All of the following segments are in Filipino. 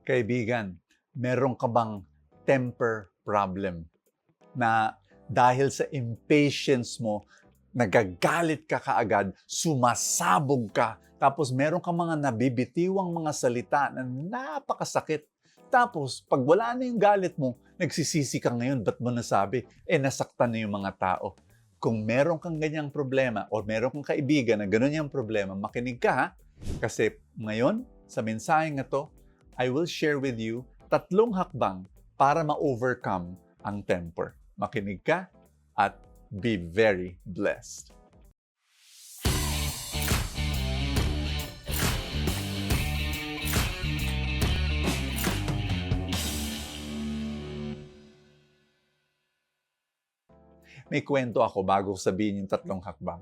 Kaibigan, meron ka bang temper problem na dahil sa impatience mo, nagagalit ka kaagad, sumasabog ka, tapos meron ka mga nabibitiwang mga salita na napakasakit. Tapos, pag wala na yung galit mo, nagsisisi ka ngayon, ba't mo nasabi? Nasaktan na yung mga tao. Kung meron kang ganyang problema o meron kang kaibigan na ganun yung problema, makinig ka ha. Kasi ngayon, sa mensaheng na to, I will share with you 3 hakbang para ma-overcome ang temper. Makinig ka at be very blessed. May kwento ako bago sabihin yung 3 hakbang.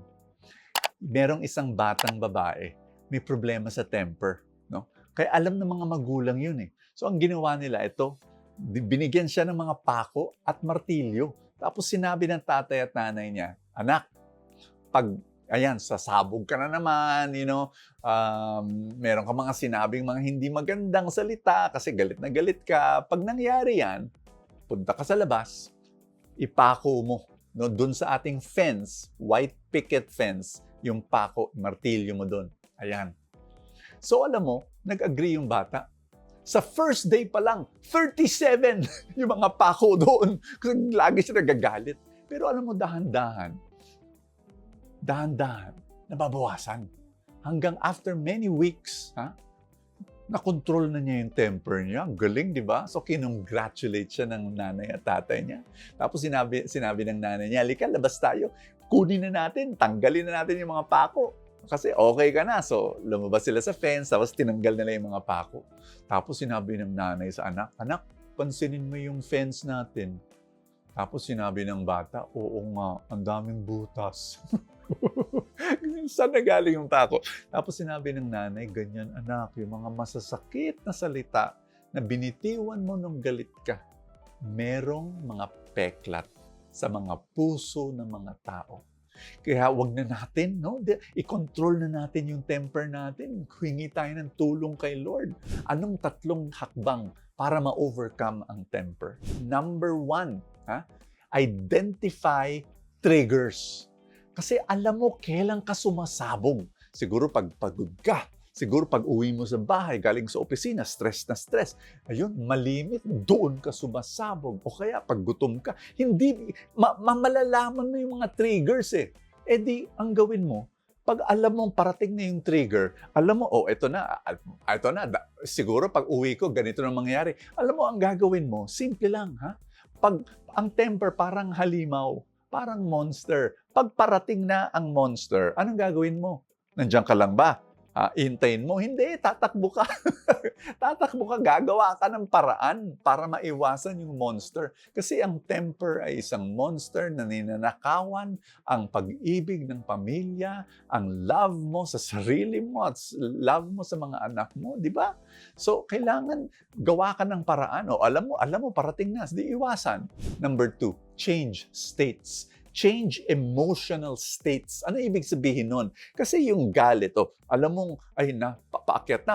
Merong isang batang babae, may problema sa temper, no? Kaya alam ng mga magulang yun eh. So ang ginawa nila ito, binigyan siya ng mga pako at martilyo. Tapos sinabi ng tatay at nanay niya, anak, sasabog ka na naman, meron ka mga sinabing mga hindi magandang salita kasi galit na galit ka. Pag nangyari yan, punta ka sa labas, ipako mo, no, dun sa ating fence, white picket fence, yung pako, martilyo mo dun. Ayan. So alam mo, nag-agree yung bata. Sa first day pa lang, 37 yung mga pako doon. Kasi lagi siya nagagalit. Pero alam mo, dahan-dahan, nababawasan. Hanggang after many weeks, na-control na niya yung temper niya. Ang galing, di ba? So, kinongratulate siya ng nanay at tatay niya. Tapos sinabi ng nanay niya, halika, labas tayo. Kunin na natin, tanggalin na natin yung mga pako. Kasi okay ka na. So, lumabas sila sa fence, tapos tinanggal nila yung mga pako. Tapos sinabi ng nanay sa anak, anak, pansinin mo yung fence natin. Tapos sinabi ng bata, oo nga, ang daming butas. Saan nagaling yung pako? Tapos sinabi ng nanay, ganyan anak, yung mga masasakit na salita na binitiwan mo nung galit ka, merong mga peklat sa mga puso ng mga tao. Kaya wag na natin, i-control na natin yung temper natin. Humingi tayo ng tulong kay Lord. Anong 3 hakbang para ma-overcome ang temper? Number 1, identify triggers. Kasi alam mo kailan ka sumasabog. Siguro pag pagod ka. Siguro pag uwi mo sa bahay, galing sa opisina, stress na stress. Ayun, malimit, doon ka sumasabog. O kaya pag gutom ka, hindi, malalaman mo yung mga triggers eh. Di, ang gawin mo, pag alam mong parating na yung trigger, alam mo, ito na, siguro pag uwi ko, ganito na mangyayari. Alam mo, ang gagawin mo, simple lang, Pag ang temper parang halimaw, parang monster. Pag parating na ang monster, anong gagawin mo? Nandiyan ka lang ba? Hintayin mo? Hindi, tatakbo ka. Tatakbo ka, gagawa ka ng paraan para maiwasan yung monster. Kasi ang temper ay isang monster na ninanakawan ang pag-ibig ng pamilya, ang love mo sa sarili mo at love mo sa mga anak mo, di ba? So, kailangan gawa ka ng paraan. Alam mo, parating na, di iwasan. Number 2, change states. Change emotional states. Ano ibig sabihin nun? Kasi yung galit, alam mong, paakyat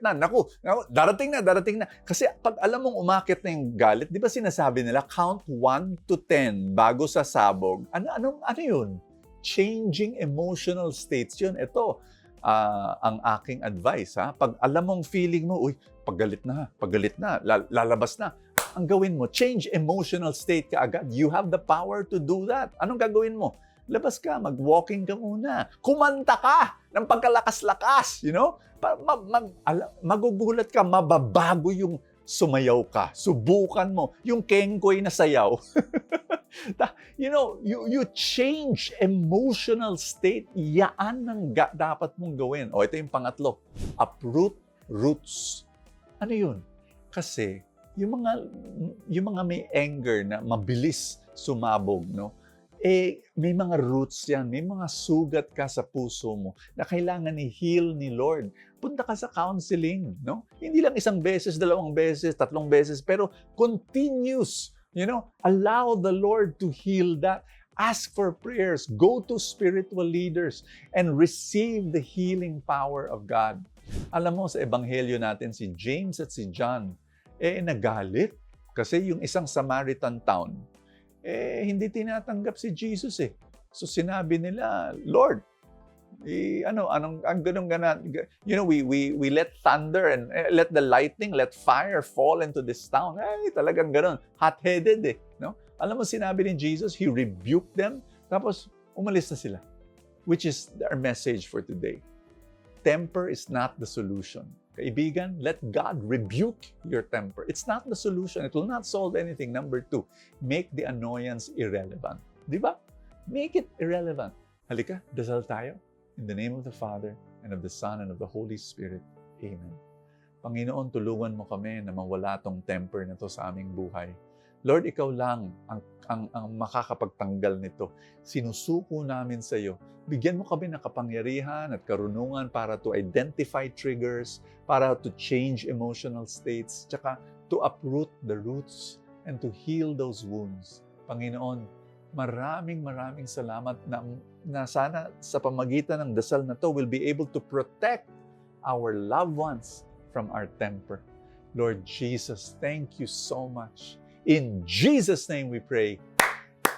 na. Naku, darating na. Kasi pag alam mong umakyat na yung galit, di ba sinasabi nila, count 1 to 10 bago sasabog. Ano yun? Changing emotional states yun. Ito, ang aking advice. Pag alam mong feeling mo, pagalit na, lalabas na. Ang gawin mo, change emotional state ka agad. You have the power to do that. Anong gagawin mo? Labas ka, mag-walking ka muna. Kumanta ka ng pagkalakas-lakas, magugulat ka, mababago yung sumayaw ka. Subukan mo yung kengkoy na sayaw. You change emotional state. Yaan ang dapat mong gawin. Ito yung pangatlo. Uproot roots. Ano yun? Kasi yung mga may anger na mabilis sumabog, may mga roots yan, may mga sugat ka sa puso mo na kailangan i-heal ni Lord. Punta ka sa counseling, Hindi lang 1 beses, 2 beses, 3 beses, pero continuous. Allow the Lord to heal that. Ask for prayers. Go to spiritual leaders and receive the healing power of God. Alam mo, sa ebanghelyo natin, si James at si John, nagalit. Kasi yung isang Samaritan town, hindi tinatanggap si Jesus eh. So sinabi nila, Lord, ang ganun ganan. We let thunder and let the lightning, let fire fall into this town. Talagang ganun. Hot-headed eh. No? Alam mo, sinabi ni Jesus, He rebuked them, tapos umalis na sila. Which is our message for today. Temper is not the solution. Kaibigan, let God rebuke your temper. It's not the solution. It will not solve anything. Number 2, make the annoyance irrelevant. Di ba? Make it irrelevant. Halika, dasal tayo. In the name of the Father, and of the Son, and of the Holy Spirit. Amen. Panginoon, tulungan mo kami na mawala tong temper na to sa aming buhay. Lord, Ikaw lang ang makakapagtanggal nito. Sinusuko namin sa iyo. Bigyan mo kami ng kapangyarihan at karunungan para to identify triggers, para to change emotional states, tsaka to uproot the roots and to heal those wounds. Panginoon, maraming salamat na sana sa pamagitan ng dasal na to, we'll be able to protect our loved ones from our temper. Lord Jesus, thank you so much. In Jesus' name we pray.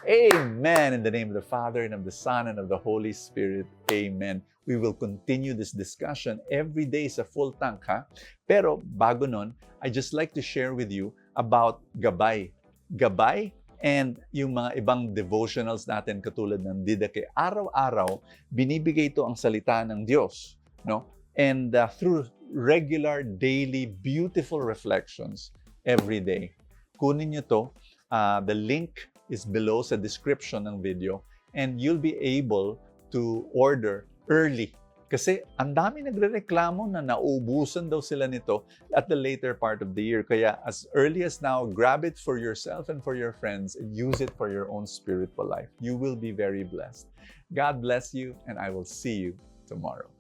Amen. In the name of the Father, and of the Son, and of the Holy Spirit. Amen. We will continue this discussion every day sa full tank, ha? Pero bago nun, I just like to share with you about gabay. Gabay and yung mga ibang devotionals natin katulad ng Didache. Araw-araw, binibigay ito ang salita ng Diyos. No? And through regular, daily, beautiful reflections every day. Kunin nyo to. The link is below sa description ng video and you'll be able to order early. Kasi ang dami nagrereklamo na nauubusan daw sila nito at the later part of the year. Kaya as early as now, grab it for yourself and for your friends and use it for your own spiritual life. You will be very blessed. God bless you and I will see you tomorrow.